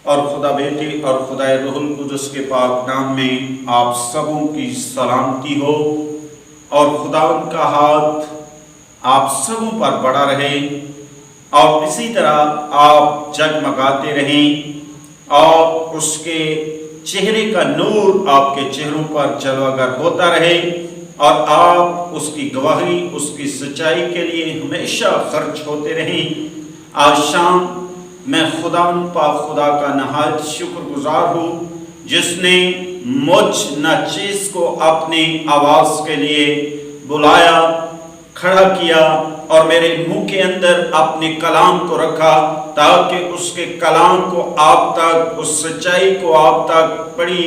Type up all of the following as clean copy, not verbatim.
اور خدا بیٹے اور خدا روح القدس کے پاک نام میں آپ سبوں کی سلامتی ہو، اور خدا ان کا ہاتھ آپ سبوں پر بڑا رہے، اور اسی طرح آپ جگمگاتے رہیں، اور اس کے چہرے کا نور آپ کے چہروں پر جلوہ گر ہوتا رہے، اور آپ اس کی گواہی، اس کی سچائی کے لیے ہمیشہ خرچ ہوتے رہیں۔ آج شام میں خدا کا نہایت شکر گزار ہوں، جس نے مجھ ناچیز کو اپنی آواز کے لیے بلایا، کھڑا کیا، اور میرے منہ کے اندر اپنے کلام کو رکھا، تاکہ اس کے کلام کو آپ تک، اس سچائی کو آپ تک بڑی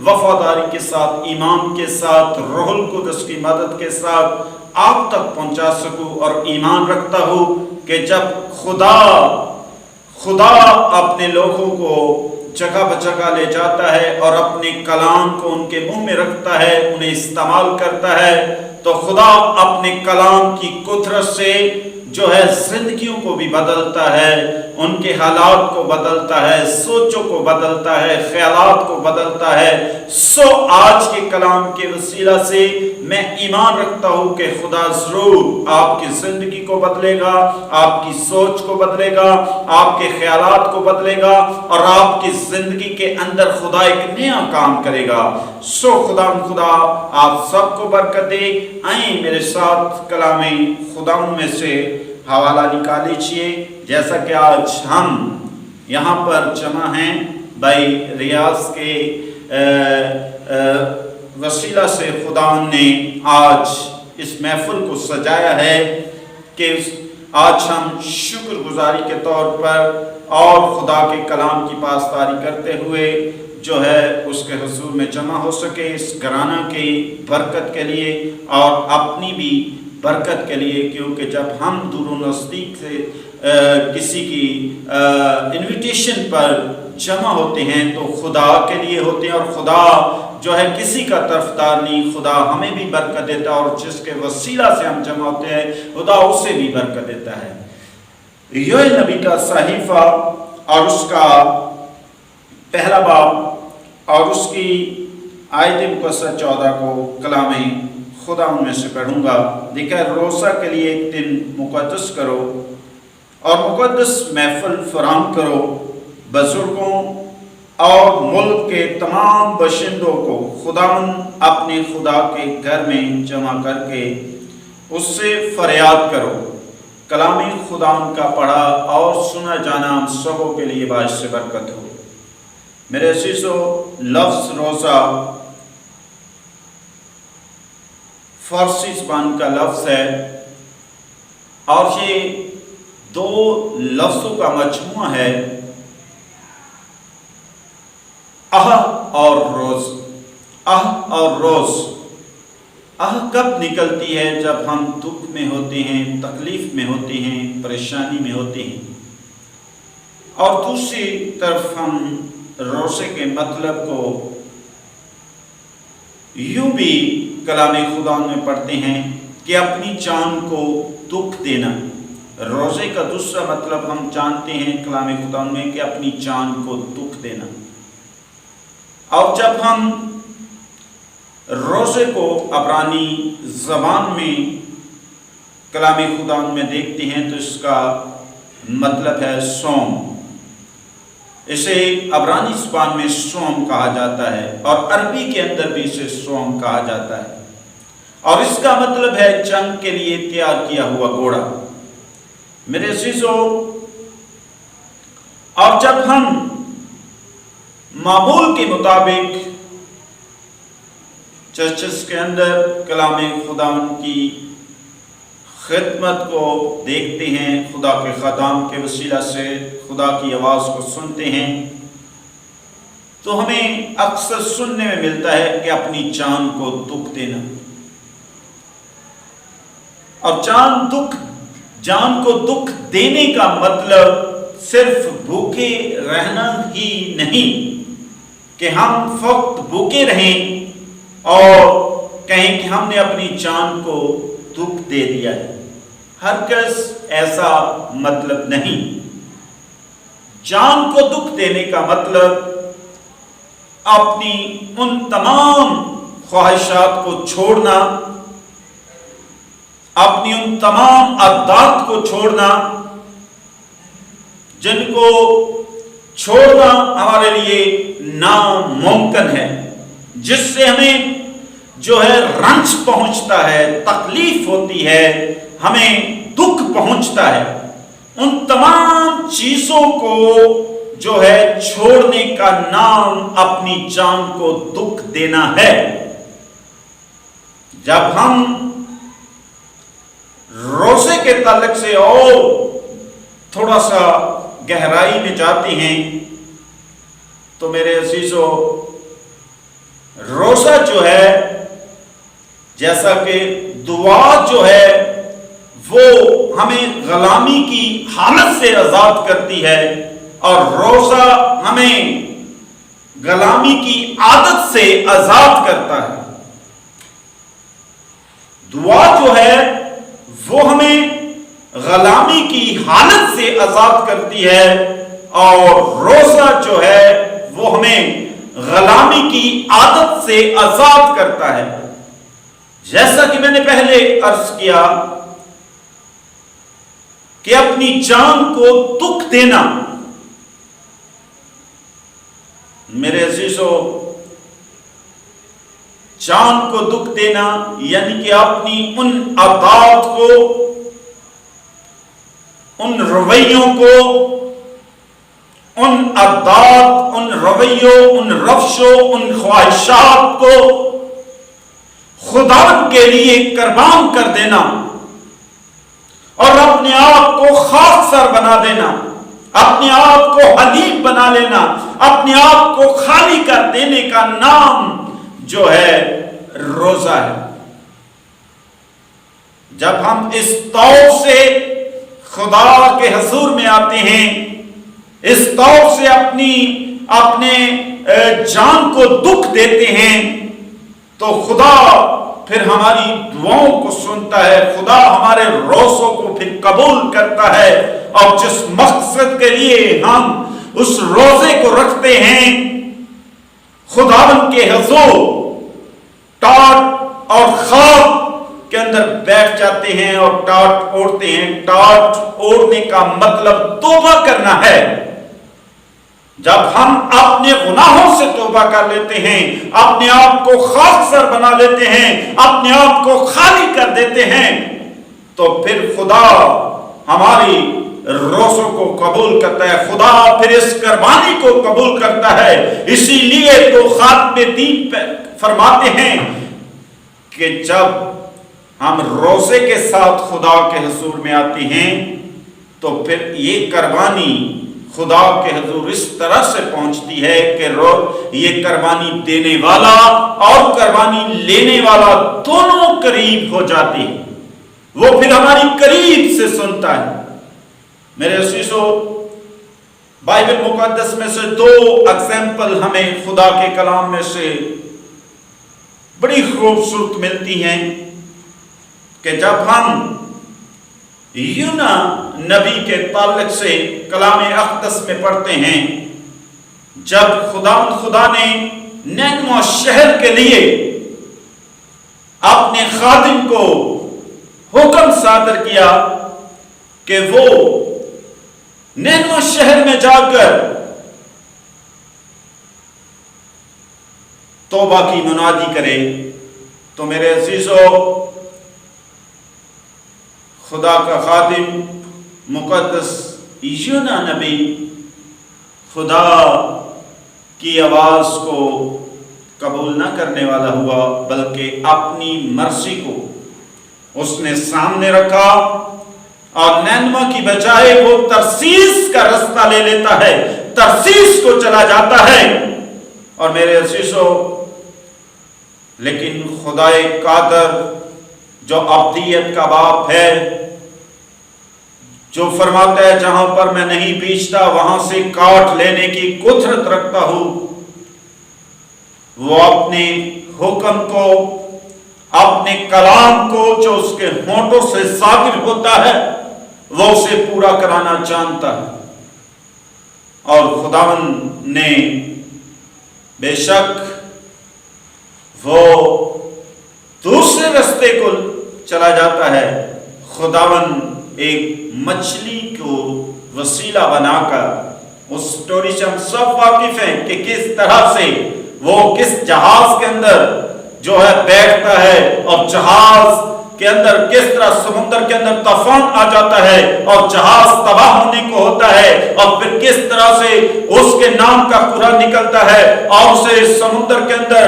وفاداری کے ساتھ، ایمان کے ساتھ، روح القدس کی مدد کے ساتھ آپ تک پہنچا سکوں، اور ایمان رکھتا ہوں کہ جب خدا اپنے لوگوں کو جگہ بجگہ لے جاتا ہے اور اپنے کلام کو ان کے منہ میں رکھتا ہے، انہیں استعمال کرتا ہے، تو خدا اپنے کلام کی قدرت سے جو ہے زندگیوں کو بھی بدلتا ہے، ان کے حالات کو بدلتا ہے، سوچوں کو بدلتا ہے، خیالات کو بدلتا ہے۔ آج کے کلام کے وسیلہ سے میں ایمان رکھتا ہوں کہ خدا ضرور آپ کی زندگی کو بدلے گا، آپ کی سوچ کو بدلے گا، آپ کے خیالات کو بدلے گا، اور آپ کی زندگی کے اندر خدا ایک نیا کام کرے گا۔ خدا آپ سب کو برکت دے۔ آئیں میرے ساتھ کلام خدا میں سے حوالہ نکال لیجیے، جیسا کہ آج ہم یہاں پر جمع ہیں بھائی ریاض کے وسیلہ سے خدا نے آج اس محفل کو سجایا ہے کہ آج ہم شکر گزاری کے طور پر اور خدا کے کلام کی پاسداری کرتے ہوئے جو ہے اس کے حضور میں جمع ہو سکے، اس گھرانہ کی برکت کے لیے اور اپنی بھی برکت کے لیے، کیونکہ جب ہم دور و نزدیک سے کسی کی انویٹیشن پر جمع ہوتے ہیں تو خدا کے لیے ہوتے ہیں، اور خدا جو ہے کسی کا طرفدار نہیں، خدا ہمیں بھی برکت دیتا ہے، اور جس کے وسیلہ سے ہم جمع ہوتے ہیں خدا اسے بھی برکت دیتا ہے۔ یوئیل نبی کا صحیفہ اور اس کا پہلا باب اور اس کی آیت مقدسہ 14 کو کلام خدا ان میں سے پڑھوں گا۔ دیکھا، روزہ کے لیے ایک دن مقدس کرو اور مقدس محفل فراہم کرو، بزرگوں اور ملک کے تمام باشندوں کو اپنے خدا کے گھر میں جمع کر کے اس سے فریاد کرو۔ کلام خدا کا پڑھا اور سنا جانا ہم سبوں کے لیے باعث برکت ہو۔ میرے عزیزو، لفظ روزہ فارسی زبان کا لفظ ہے، اور یہ دو لفظوں کا مجموعہ ہے، اور روز۔ اور روز کب نکلتی ہے؟ جب ہم دکھ میں ہوتے ہیں، تکلیف میں ہوتے ہیں، پریشانی میں ہوتے ہیں۔ اور دوسری طرف ہم روزے کے مطلب کو یوں بھی کلام خدا میں پڑھتے ہیں کہ اپنی جان کو دکھ دینا۔ روزے کا دوسرا مطلب ہم جانتے ہیں کلام خدا میں کہ اپنی جان کو دکھ دینا۔ اور جب ہم روزے کو عبرانی زبان میں کلام خدا میں دیکھتے ہیں تو اس کا مطلب ہے صوم۔ اسے عبرانی زبان میں صوم کہا جاتا ہے، اور عربی کے اندر بھی اسے صوم کہا جاتا ہے، اور اس کا مطلب ہے جنگ کے لیے تیار کیا ہوا گھوڑا۔ میرے عزیزو، اور جب ہم معمول کے مطابق چرچز کے اندر کلام خدا کی خدمت کو دیکھتے ہیں، خدا کے خدام کے وسیلہ سے خدا کی آواز کو سنتے ہیں، تو ہمیں اکثر سننے میں ملتا ہے کہ اپنی جان کو دکھ دینا۔ اور جان کو دکھ دینے کا مطلب صرف بھوکے رہنا ہی نہیں کہ ہم فقط بھوکے رہیں اور کہیں کہ ہم نے اپنی جان کو دکھ دے دیا ہے۔ ہرگز ایسا مطلب نہیں۔ जान को दुख देने का मतलब अपनी उन तमाम ख्वाहिशात को छोड़ना, अपनी उन तमाम आदत को छोड़ना जिनको छोड़ना हमारे लिए नामुमकिन है, जिससे हमें जो है रंज पहुंचता है, तकलीफ होती है, हमें दुख पहुंचता है। उन तमाम चीजों को जो है छोड़ने का नाम अपनी जान को दुख देना है। जब हम रोजे के ताल्लुक से और थोड़ा सा गहराई में जाते हैं तो मेरे अजीजों, रोजा जो है, जैसा कि दुआ जो है वो हमें गुलामी की हालत से आजाद करती है, और रोजा हमें गुलामी की आदत से आजाद करता है। दुआ जो है वो हमें गुलामी की हालत से आजाद करती है, और रोजा जो है वो हमें गुलामी की आदत से आजाद करता है। जैसा कि मैंने पहले अर्ज किया कि अपनी जान को दुख देना, मेरे अजीजों, जान को दुख देना यानी कि अपनी उन आदत को, उन रवैयों को, उन आदत, उन रवैयों, उन रवशों, उन ख्वाहिशात को खुदा के लिए कुर्बान कर देना और अपने आप को खाकसर बना देना, अपने आप को हलीम बना लेना, अपने आप को खाली कर देने का नाम जो है रोजा है। जब हम इस तौर से खुदा के हुजूर में आते हैं, इस तौर से अपने जान को दुख देते हैं, तो खुदा फिर हमारी दुआओं को सुनता है, खुदा हमारे रोज़ों को फिर कबूल करता है, और जिस मकसद के लिए हम उस रोजे को रखते हैं, खुदावन के हुजूर टाट और खाब के अंदर बैठ जाते हैं और टाट ओढ़ते हैं। टाट ओढ़ने का मतलब तौबा करना है। जब हम अपने गुनाहों से तौबा कर लेते हैं, अपने आप को खाकसर बना लेते हैं, अपने आप को खाली कर देते हैं, तो फिर खुदा हमारी रोज़ों को कबूल करता है, खुदा फिर इस कुर्बानी को कबूल करता है। इसीलिए तो खात्मे दीन फरमाते हैं कि जब हम रोजे के साथ खुदा के हुजूर में आते हैं तो फिर ये कुर्बानी खुदा के हुजूर इस तरह से पहुंचती है कि ये कुर्बानी देने वाला और कुर्बानी लेने वाला दोनों करीब हो जाते हैं। वो फिर हमारी करीब से सुनता है। मेरे अजीजों, बाइबल मुकद्दस में से दो एग्जाम्पल हमें खुदा के कलाम में से बड़ी खूबसूरत मिलती हैं कि जब हम यूना नबी के ताल्लुक से कलाम अक़दस में पढ़ते हैं, जब खुदा ने नैनवा शहर के लिए अपने खादिम को हुक्म सादर किया कि वो नैनवा शहर में जाकर तौबा की मुनादी करे, तो मेरे अजीजों, खुदा का खादिम मुकद्दस यूना नबी खुदा की आवाज को कबूल न करने वाला हुआ, बल्कि अपनी मर्जी को उसने सामने रखा और नैनवा की बजाय वो तरसीस का रास्ता ले लेता है, तरसीस को चला जाता है। और मेरे अजीजों, लेकिन खुदाए कादर जो अब्दियत का बाप है, जो फरमाता है जहां पर मैं नहीं बीजता वहां से काट लेने की कुदरत रखता हूं, वो अपने हुक्म को, अपने कलाम को जो उसके होंठों से साकिर होता है, वो उसे पूरा कराना जानता है। اور خداوند نے بے شک وہ دوسرے راستے کو چلا جاتا ہے. خداوند ایک مچھلی کو وسیلہ بنا کر، اس سٹوری سے ہم سب واقف ہیں کہ کس طرح سے وہ کس جہاز کے اندر جو ہے بیٹھتا ہے اور جہاز کے اندر کس طرح سمندر کے اندر طوفان آ جاتا ہے اور جہاز تباہ ہونے کو ہوتا ہے، اور پھر کس طرح سے اس کے نام کا کوڑا نکلتا ہے اور اسے سمندر کے اندر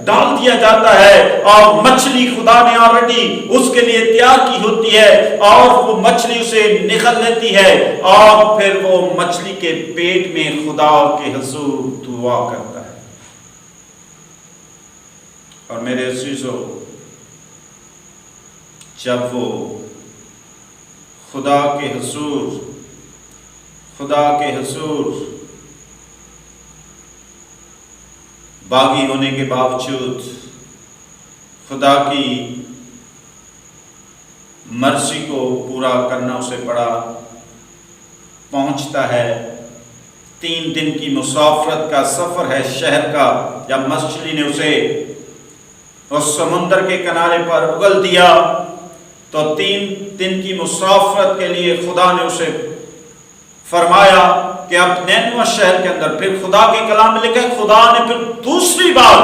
ڈال دیا جاتا ہے، اور مچھلی خدا نے آلریڈی اس کے لیے تیار کی ہوتی ہے اور وہ مچھلی اسے نگل لیتی ہے، اور پھر وہ مچھلی کے پیٹ میں خدا کے حضور دعا کرتا ہے. اور میرے عزیزو، جب وہ خدا کے حضور باغی ہونے کے باوجود خدا کی مرضی کو پورا کرنا اسے پڑا، پہنچتا ہے. 3 دن کی مسافرت کا سفر ہے شہر کا. جب مچھلی نے اسے اس سمندر کے کنارے پر اگل دیا تو 3 دن کی مسافرت کے لیے خدا نے اسے فرمایا کہ اب نینوہ شہر کے اندر، پھر خدا کے کلام میں لکھا ہے خدا نے پھر دوسری بار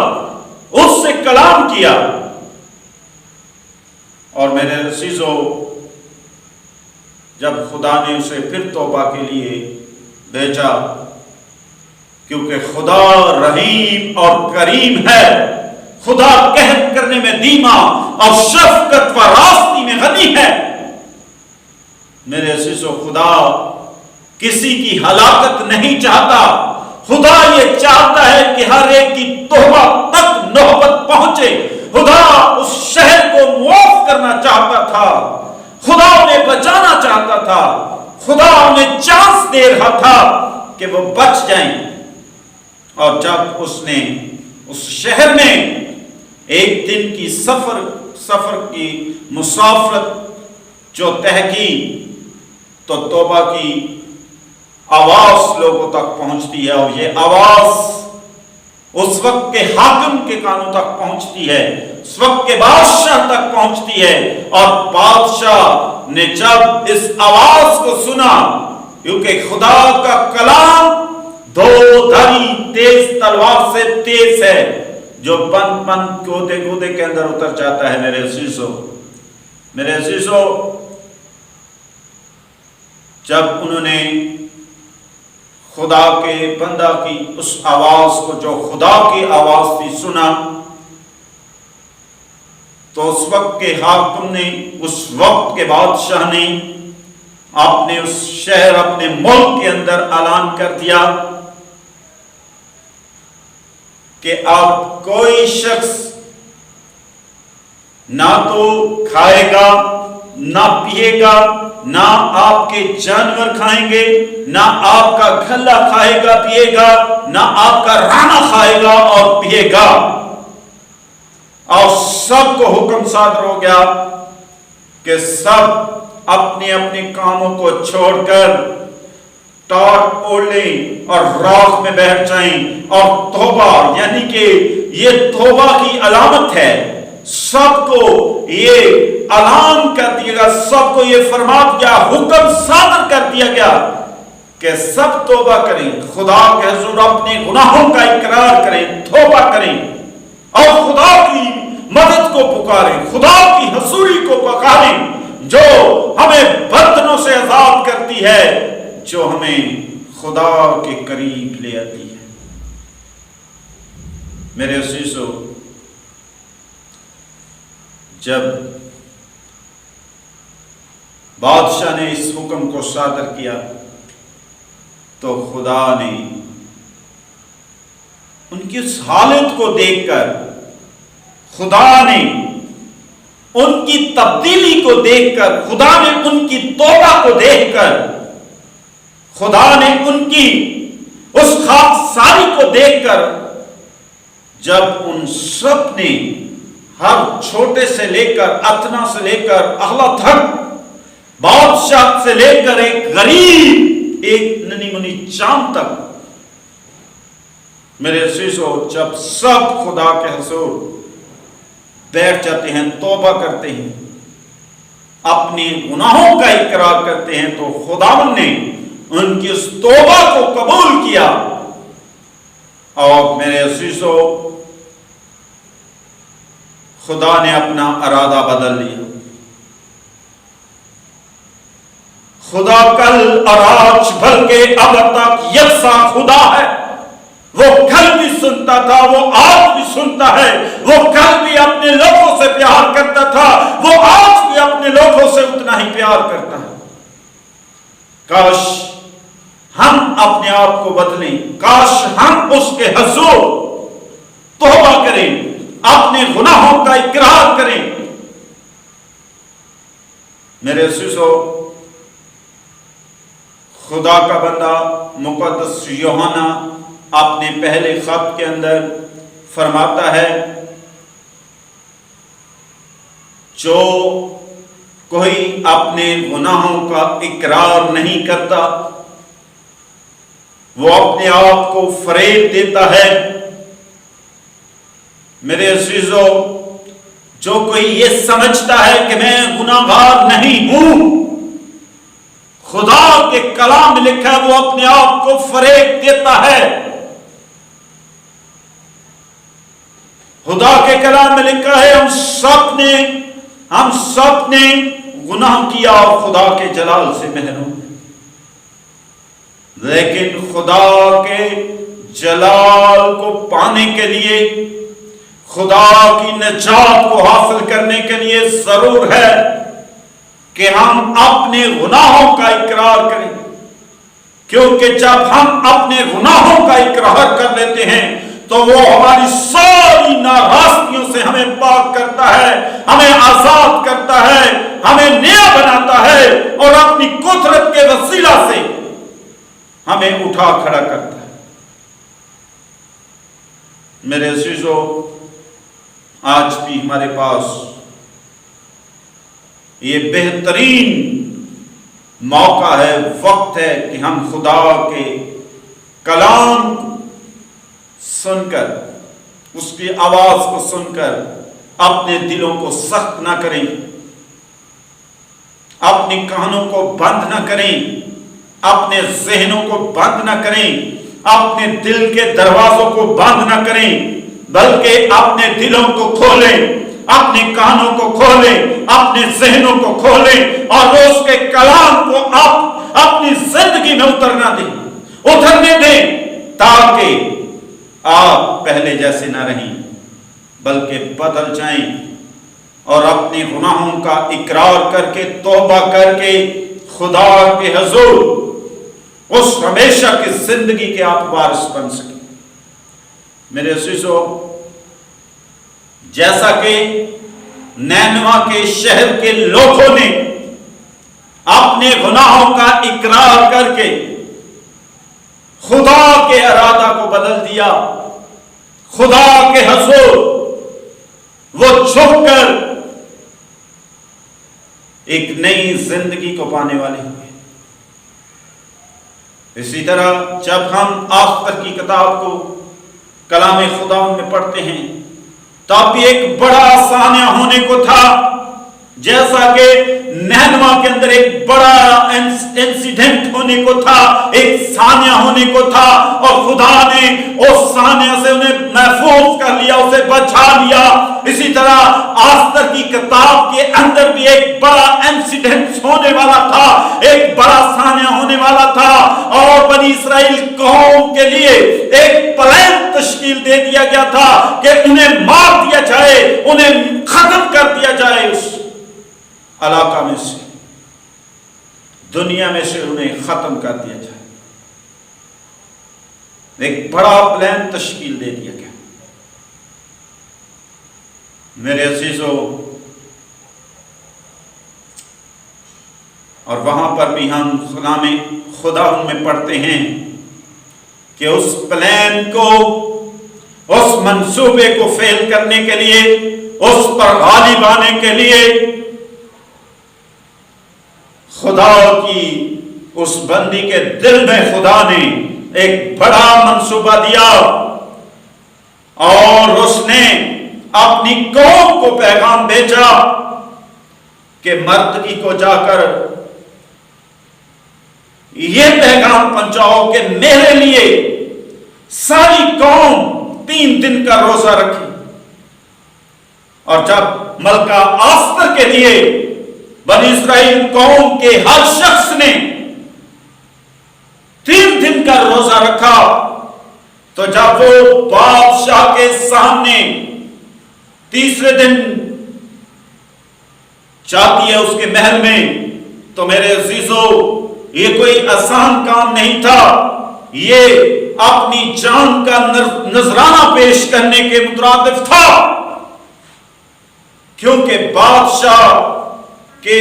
اس سے کلام کیا. اور میرے عزیزو، جب خدا نے اسے پھر توبہ کے لیے بھیجا، کیونکہ خدا رحیم اور کریم ہے، خدا قہر کرنے میں دھیما اور شفقت و راستی میں غنی ہے. میرے عزیزو، خدا کسی کی ہلاکت نہیں چاہتا. خدا یہ چاہتا ہے کہ ہر ایک کی توبہ تک نوبت پہنچے. خدا اس شہر کو معاف کرنا چاہتا تھا، خدا انہیں بچانا چاہتا تھا، خدا انہیں چانس دے رہا تھا کہ وہ بچ جائیں. اور جب اس نے اس شہر میں 1 دن کی سفر کی مسافرت جو طے کی، تو توبہ کی آواز لوگوں تک پہنچتی ہے، اور یہ آواز اس وقت کے حاکم کے کانوں تک پہنچتی ہے، اس وقت کے بادشاہ تک پہنچتی ہے. اور بادشاہ نے جب اس آواز کو سنا، کیونکہ خدا کا کلام 2 دھاری تیز تلوار سے تیز ہے، جو بند گودے کے اندر اتر جاتا ہے. میرے عزیزو، جب انہوں نے خدا کے بندہ کی اس آواز کو، جو خدا کی آواز تھی، سنا، تو اس وقت کے حاکم نے، اس وقت کے بادشاہ نے اپنے اس شہر، اپنے ملک کے اندر اعلان کر دیا کہ اب کوئی شخص نہ تو کھائے گا، نہ پیے گا، نہ آپ کے جانور کھائیں گے، نہ آپ کا گھلا کھائے گا پیے گا، نہ آپ کا رانا کھائے گا اور پیے گا. اور سب کو حکم صادر ہو گیا کہ سب اپنے اپنے کاموں کو چھوڑ کر ٹاٹ اوڑھ لیں اور راکھ میں بیٹھ جائیں. اور توبہ، یعنی کہ یہ توبہ کی علامت ہے. سب کو یہ اعلان کر دیا گیا، سب کو یہ فرما دیا، حکم صادر کر دیا گیا کہ سب توبہ کریں، خدا کے حضور اپنے گناہوں کا اقرار کریں، توبہ کریں اور خدا کی مدد کو پکاریں، خدا کی حضوری کو پکاریں، جو ہمیں بندھنوں سے آزاد کرتی ہے، جو ہمیں خدا کے قریب لے آتی ہے. میرے عزیزو، جب بادشاہ نے اس حکم کو صادر کیا تو خدا نے ان کی اس حالت کو دیکھ کر، خدا نے ان کی تبدیلی کو دیکھ کر، خدا نے ان کی توبہ کو دیکھ کر، خدا نے ان کی اس خاکساری کو دیکھ کر، جب ان سب نے، ہر چھوٹے سے لے کر اتنا سے لے کر اعلیٰ تک، بادشاہ سے لے کر ایک غریب एक ननी मुनी चांद तक, मेरे अजीजों, जब सब खुदा के हुजूर बैठ जाते हैं, तौबा करते हैं, अपने गुनाहों का इकरार करते हैं, तो खुदावंद ने उनकी उस तौबा को कबूल किया। और मेरे अजीजों, खुदा ने अपना इरादा बदल लिया। खुदा कल और आज बल्कि अब तक यकसा खुदा है। वो कल भी सुनता था, वो आज भी सुनता है। वो कल भी अपने लोगों से प्यार करता था, वो आज भी अपने लोगों से उतना ही प्यार करता है। काश हम अपने आप को बदलें, काश हम उसके हुजूर तौबा करें, अपने गुनाहों का इकरार करें। मेरे अजीजों, खुदा का बंदा मुकद्दस यूहन्ना अपने पहले खत के अंदर फरमाता है, जो कोई अपने गुनाहों का इकरार नहीं करता, वो अपने आप को फरेब देता है। मेरे अजीजों, जो कोई ये समझता है कि मैं गुनाहगार नहीं हूं, खुदा के कलाम में लिखा है वो अपने आप को फरेब देता है। खुदा के कलाम में लिखा है हम सब ने गुनाह किया और खुदा के जलाल से महरूम हैं। लेकिन खुदा के जलाल को पाने के लिए, खुदा की निजात को हासिल करने के लिए जरूर है कि हम अपने गुनाहों का इकरार करें। क्योंकि जब हम अपने गुनाहों का इकरार कर लेते हैं तो वो हमारी सारी नाराजगियों से हमें पाक करता है, हमें आजाद करता है, हमें नया बनाता है और अपनी कुदरत के वसीला से हमें उठा खड़ा करता है। मेरे अजीजों, आज भी हमारे पास ये बेहतरीन मौका है, वक्त है कि हम खुदा के कलाम सुनकर, उसकी आवाज को सुनकर अपने दिलों को सख्त ना करें, अपने कानों को बंद ना करें, अपने जहनों को बंद ना करें, अपने दिल के दरवाजों को बंद ना करें, बल्कि अपने दिलों को खोलें, अपने कानों को खोलें, अपने जहनों को खोलें और उसके कलाम को आप अपनी जिंदगी में उतरने दें, ताकि आप पहले जैसे ना रहें बल्कि बदल जाएं और अपने गुनाहों का इकरार करके, तौबा करके खुदा के हुजूर उस हमेशा की जिंदगी के आप वारिस बन सके। मेरे अजीजों, जैसा कि नैनवा के शहर के लोगों ने अपने गुनाहों का इकरार करके खुदा के इरादा को बदल दिया, खुदा के हुजूर वो झुककर एक नई जिंदगी को पाने वाले हुए। इसी तरह जब हम आखिर की किताब को कलाम खुदा में पढ़ते हैं, तब भी एक बड़ा सानिया होने को था, जैसा कि नैनवा के अंदर एक बड़ा इंसिडेंट होने को था, एक सानिया होने को था, और खुदा ने उस सानिया से उन्हें महफूज कर लिया, उसे बचा लिया। इसी तरह आस्तर की किताब के अंदर भी एक बड़ा इंसिडेंट होने वाला था, एक बड़ा सानिया होने वाला था, और बनी इस्राएल कौम के लिए एक प्लान तश्कील दे दिया गया था कि उन्हें मार दिया जाए, उन्हें खत्म कर दिया जाए, उस इलाका में से, दुनिया में से उन्हें खत्म कर दिया जाए। एक बड़ा प्लान तश्कील दे दिया गया। मेरे अजीजों, और वहां पर भी हम खुदा में पढ़ते हैं कि उस प्लान को, उस मंसूबे को फेल करने के लिए, उस पर गालिब आने के लिए खुदा की उस बंदी के दिल में खुदा ने एक बड़ा मंसूबा दिया और उसने अपनी कौम को पैगाम भेजा कि मर्दगी को जाकर ये पैगाम पहुंचाओ कि मेरे लिए सारी कौम 3 दिन का रोजा रखे। और जब मलका आस्तर के लिए बनी इस्राएल कौम के हर शख्स ने 3 दिन का रोजा रखा, तो जब वो बादशाह के सामने तीसरे दिन जाती है उसके महल में, तो मेरे अजीजों ये कोई आसान काम नहीं था। ये अपनी जान का नजराना पेश करने के मुतरादिफ था, क्योंकि बादशाह के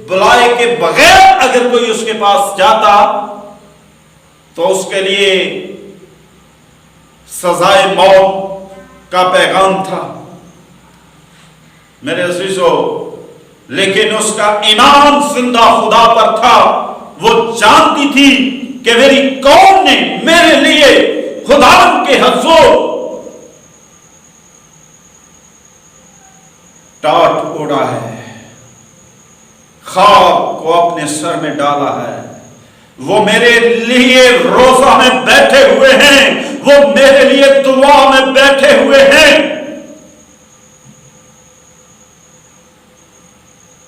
बुलाए के बगैर अगर कोई उसके पास जाता तो उसके लिए सजाए मौत का पैगाम था मेरे अजीजों। लेकिन उसका ईमान जिंदा खुदा पर था। वो जानती थी कि मेरी कौम ने मेरे लिए खुदा के हुजूर टाट ओढ़ा है, खाक को अपने सर में डाला है। वो मेरे लिए रोजा में बैठे हुए हैं, वो मेरे लिए दुआ में बैठे हुए हैं।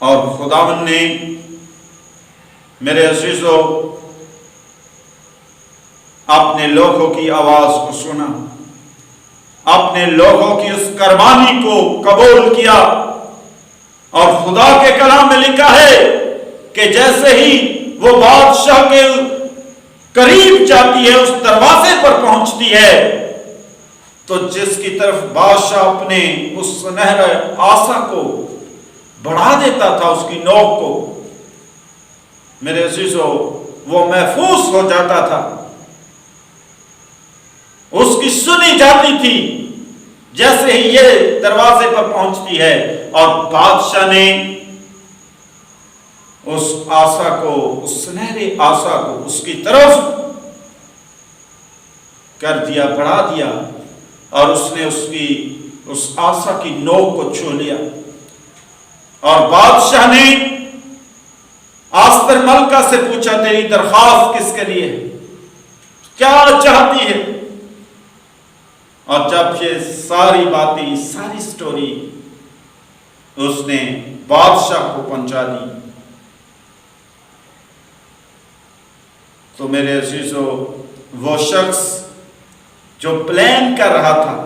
और खुदावन ने मेरे अजीजों अपने लोगों की आवाज को सुना, अपने लोगों की उस कुर्बानी को कबूल किया। और खुदा के कलाम में लिखा है कि जैसे ही वो बादशाह के करीब जाती है, उस दरवाजे पर पहुंचती है, तो जिसकी तरफ बादशाह अपने उस सुनहरे आसा को बढ़ा देता था, उसकी नोक को, मेरे अजीजों वो महफूज हो जाता था, उसकी सुनी जाती थी जैसे ही ये दरवाजे पर पहुंचती है। और बादशाह ने उस आसा को, उस सुनहरे आसा को उसकी तरफ कर दिया, बढ़ा दिया, और उसने उसकी उस आसा की नोक को छू लिया। और बादशाह ने आस्तर मलका से पूछा, तेरी दरख्वास्त किसके लिए है, क्या चाहती है? और जब ये सारी बातें, सारी स्टोरी उसने बादशाह को पहुंचा दी, तो मेरे अजीजों वो शख्स जो प्लान कर रहा था,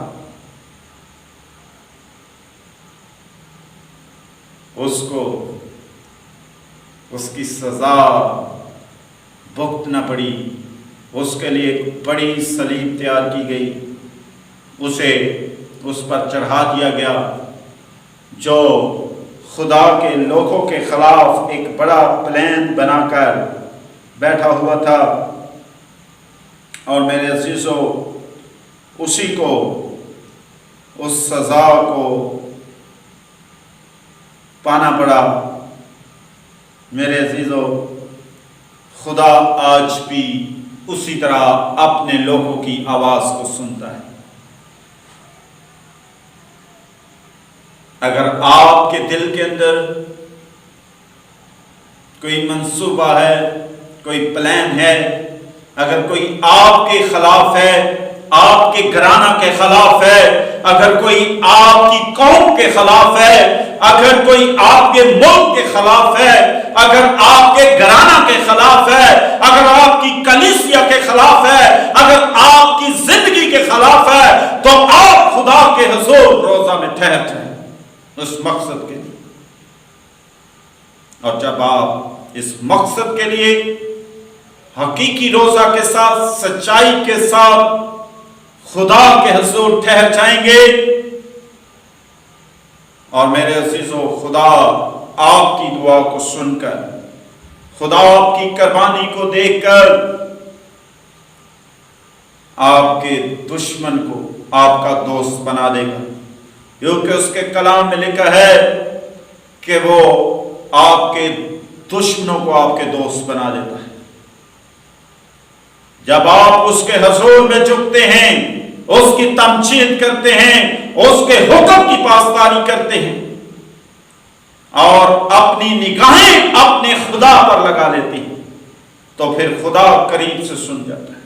उसको उसकी सजा भुगतना पड़ी। उसके लिए एक बड़ी सलीब तैयार की गई, उसे उस पर चढ़ा दिया गया, जो खुदा के लोगों के खिलाफ एक बड़ा प्लान बनाकर बैठा हुआ था। और मेरे अजीजों उसी को, उस सजा को पाना पड़ा। मेरे अजीजों खुदा आज भी उसी तरह अपने लोगों की आवाज को सुनता है। अगर आपके दिल के अंदर कोई मंसूबा है, कोई प्लान है, अगर कोई आपके खिलाफ है, आपके घराना के खिलाफ है, अगर कोई आपकी कौम के खिलाफ है, अगर कोई आपके मुल्क के खिलाफ है, अगर आपके घराना के खिलाफ है, अगर आपकी कलीसिया के खिलाफ है, अगर आपकी जिंदगी के खिलाफ है, तो आप खुदा के हुजूर रोजा में ठहर जाएं उस मकसद के लिए। और जब आप इस मकसद के लिए हकीकी रोजा के साथ, सच्चाई के साथ खुदा के हुजूर ठहर जाएंगे, और मेरे अजीजों खुदा आपकी दुआ को सुनकर, खुदा आपकी कुर्बानी को देखकर आपके दुश्मन को आपका दोस्त बना देगा। क्योंकि उसके कलाम में लिखा है कि वो आपके दुश्मनों को आपके दोस्त बना देता है। जब आप उसके हजूर में झुकते हैं, उसकी तमजीद करते हैं, उसके हुक्म की पासदारी करते हैं और अपनी निगाहें अपने खुदा पर लगा लेते हैं, तो फिर खुदा करीब से सुन जाता है।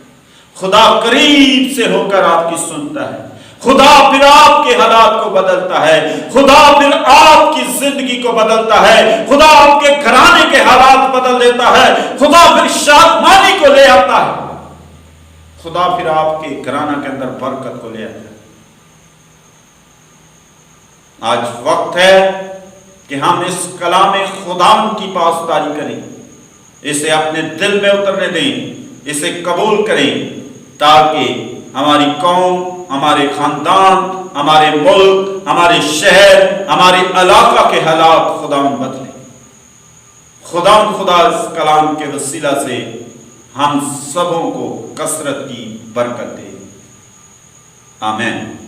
खुदा करीब से होकर आपकी सुनता है। खुदा फिर आपके हालात को बदलता है। खुदा फिर आपकी जिंदगी को बदलता है। खुदा आपके घराने के हालात बदल देता है। खुदा फिर शादमानी को ले आता है। खुदा फिर आपके घराना के अंदर बरकत को ले आता है। आज वक्त है कि हम इस कलाम खुदा की पासदारी करें, इसे अपने दिल में उतरने दें, इसे कबूल करें, ताकि हमारी कौम, हमारे खानदान, हमारे मुल्क, हमारे शहर, हमारे इलाका के हालात खुदा बदले। खुदा इस कलाम के वसीला से हम सबों को कसरत की बरकत दे। आमीन।